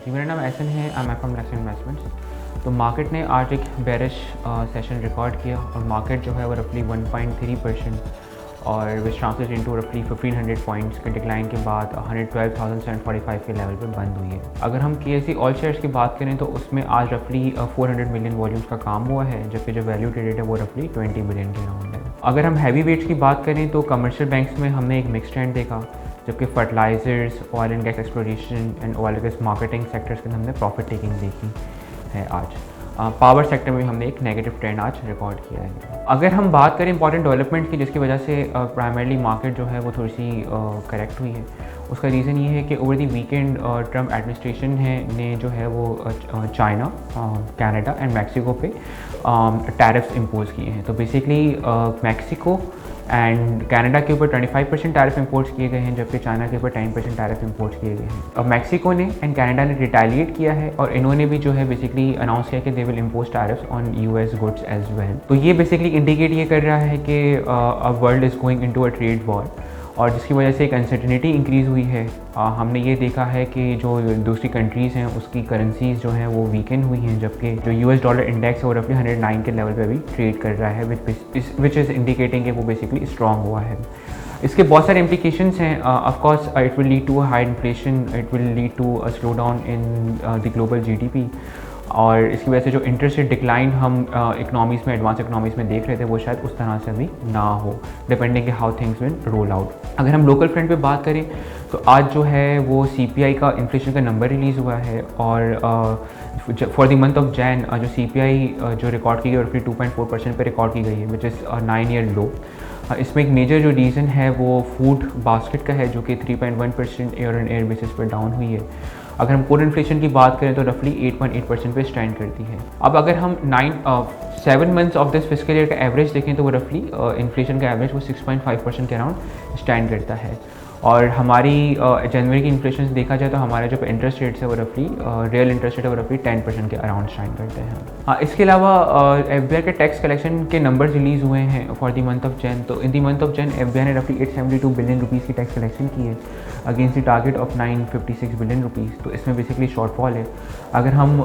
जी, मेरा नाम एहसन है। आई एम फ्रॉम लक्ष्य इन्वेस्टमेंट्स। तो मार्केट ने आज एक बेरिश सेशन रिकॉर्ड किया और मार्केट जो है वो रफली 1.3% और विच ट्रांसलेट इनटू रफली 1500 पॉइंट्स के डिक्लाइन के बाद 112,745 के लेवल पे बंद हुई है। अगर हम KSE ऑल शेयर्स की बात करें तो उसमें आज रफली 400 मिलियन वॉल्यूम्स का काम हुआ है, जबकि जो वैल्यू ट्रेडेड है वो रफली 20 बिलियन के अराउंड है। अगर हम हैवी वेट्स की बात करें तो कमर्शियल बैंक्स में हमने एक मिक्स ट्रेंड देखा, जबकि fertilisers, oil and gas exploration and oil and gas marketing sectors के हमने प्रॉफिट टेकिंग देखी है आज। पावर सेक्टर में हमने एक नेगेटिव ट्रेंड आज रिकॉर्ड किया है। अगर हम बात करें इंपॉर्टेंट डेवलपमेंट की जिसकी वजह से प्राइमरली मार्केट जो है वो थोड़ी सी करेक्ट हुई है, उसका रीज़न ये है कि over the weekend Trump administration ने जो है वो चाइना, कनाडा एंड मैक्सिको पे टैरिफ्स इम्पोज किए हैं। तो बेसिकली मैक्सिको एंड कनाडा के ऊपर 25% टैरिफ इंपोर्ट्स किए गए हैं, जबकि चाइना के ऊपर 10% टैरिफ इंपोर्ट्स किए गए हैं। अब मैक्सिको ने एंड कनाडा ने रिटेलिएट किया है और इन्होंने भी जो है बेसिकली अनाउंस किया कि they will impose tariffs on US goods as well. तो ये बेसिकली इंडिकेट ये कर रहा है कि world is going into a trade war, और जिसकी वजह से एक अनसर्टिनिटी इंक्रीज़ हुई है। हमने ये देखा है कि जो दूसरी कंट्रीज़ हैं उसकी करेंसीज जो हैं वो वीकन हुई हैं, जबकि जो US डॉलर इंडेक्स है वो रफली 109 के लेवल पे भी ट्रेड कर रहा है, विच इज़ इंडिकेटिंग कि वो बेसिकली स्ट्रॉन्ग हुआ है। इसके बहुत सारे इम्प्लीकेशंस हैं। Of course it will lead to high inflation, it will lead to a slowdown in the global GDP, और इसकी वजह से जो इंटरेस्ट रेट डिक्लाइन हम इकनॉमीज़ में, एडवांस इकनॉमीज़ में देख रहे थे वो शायद उस तरह से भी ना हो, depending how things will roll out. अगर हम लोकल फ्रंट पे बात करें तो आज जो है वो CPI का इन्फ्लेशन का नंबर रिलीज़ हुआ है, और for the month of Jain जो CPI जो रिकॉर्ड की गई रफली 2.4% पे रिकॉर्ड की गई है, विच इज़ 9 ईयर लो। इसमें एक मेजर जो रीज़न है वो फूड बास्केट का है, जो कि 3.1% ईयर ऑन ईयर बेसिस पर डाउन हुई है। अगर हम कोर इन्फ्लेशन की बात करें तो रफली 8.8% पे स्टैंड करती है। अब अगर हम 7 months of this fiscal year का एवरेज देखें तो वो रफली इन्फ्लेशन का एवरेज वो 6.5% के अराउंड स्टैंड करता है। और हमारी जनवरी की इन्फ्लेशन देखा जाए तो हमारा जो इंटरेस्ट रेट्स है वो रफली रियल इंटरेस्ट रेट है वो रफली 10% के अराउंड स्टैंड करते हैं। इसके अलावा FBI के टैक्स कलेक्शन के नंबर्स रिलीज़ हुए हैं for the month of Jan. तो in the month of Jan FBI ने रफली 872 बिलियन रुपीज़ की टैक्स कलेक्शन की है against the target of 956 billion rupees. तो इसमें बेसिकली शॉर्टफॉल है। अगर हम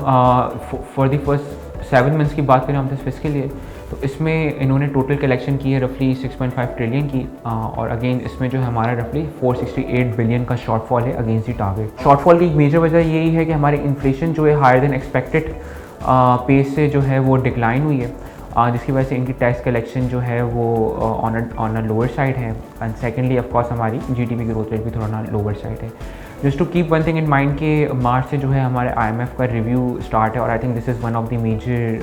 फॉर द फर्स्ट 7 मंथ्स की बात करें हम दिस फिस्कल ईयर, तो इसमें इन्होंने टोटल कलेक्शन की है रफली 6.5 ट्रिलियन की, और अगेन इसमें जो है हमारा रफली 468 बिलियन का शॉर्टफॉल है अगेंस्ट द टारगेट। शॉर्टफॉल की एक मेजर वजह यही है कि हमारी इन्फ्लेशन जो है हायर देन एक्सपेक्टेड पेस से जो है वो डिक्लाइन हुई है, जिसकी वजह से इनकी टैक्स कलेक्शन जो है वो ऑन अ लोअर साइड है। एंड सेकेंडली ऑफकोर्स हमारी GDP ग्रोथ रेट भी थोड़ा ना लोअर साइड है। Just to keep one thing in mind के मार्च से जो है हमारे IMF का रिव्यू स्टार्ट है, और I think this is one of the major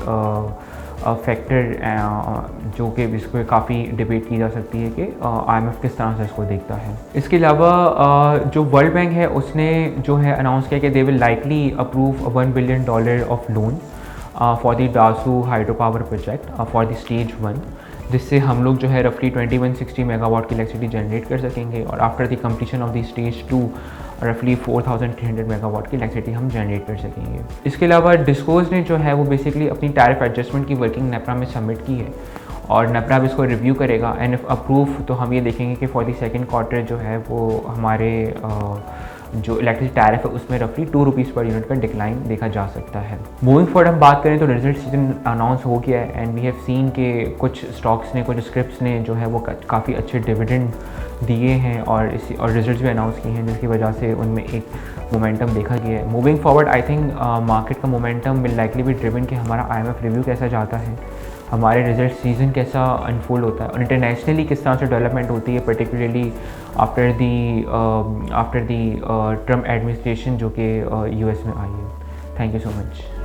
factor जो कि इसको काफ़ी डिबेट की जा सकती है कि IMF किस तरह से इसको देखता है। इसके अलावा जो वर्ल्ड बैंक है उसने जो है अनाउंस किया कि they will likely approve $1 billion of loan for the Dasu hydropower project for the stage 1, जिससे हम लोग जो है रफली 2160 मेगावाट की इलेक्ट्रिसिटी जनरेट कर सकेंगे, और after the completion of the stage 2 रफली 4300 मेगावाट की इलेक्ट्रिसिटी हम जनरेट कर सकेंगे। इसके अलावा डिस्कोज ने जो है वो बेसिकली अपनी टैरिफ एडजस्टमेंट की वर्किंग नेपरा में सबमिट की है, और नेपरा भी इसको रिव्यू करेगा, एंड इफ अप्रूव तो हम ये देखेंगे कि फॉर द सेकेंड क्वार्टर जो है वो हमारे जो इलेक्ट्रिसिटी टैरिफ है उसमें रफली 2 रुपीज़ पर यूनिट का डिक्लाइन देखा जा सकता है। मूविंग फॉरवर्ड हम बात करें तो रिजल्ट सीजन अनाउंस हो गया है, एंड वी हैव सीन के कुछ स्टॉक्स ने, कुछ स्क्रिप्ट्स ने जो है वो काफ़ी अच्छे डिविडेंड दिए हैं और रिजल्ट्स भी अनाउंस किए हैं, जिसकी वजह से उनमें एक मोमेंटम देखा गया है। Moving forward I think market का मोमेंटम विल लाइकली भी ड्रिवन कि हमारा IMF रिव्यू कैसा जाता है, हमारे रिजल्ट सीजन कैसा अनफोल्ड होता है, और इंटरनेशनली किस तरह से डेवलपमेंट होती है, particularly after the Trump administration जो कि US में आई है। Thank you so much.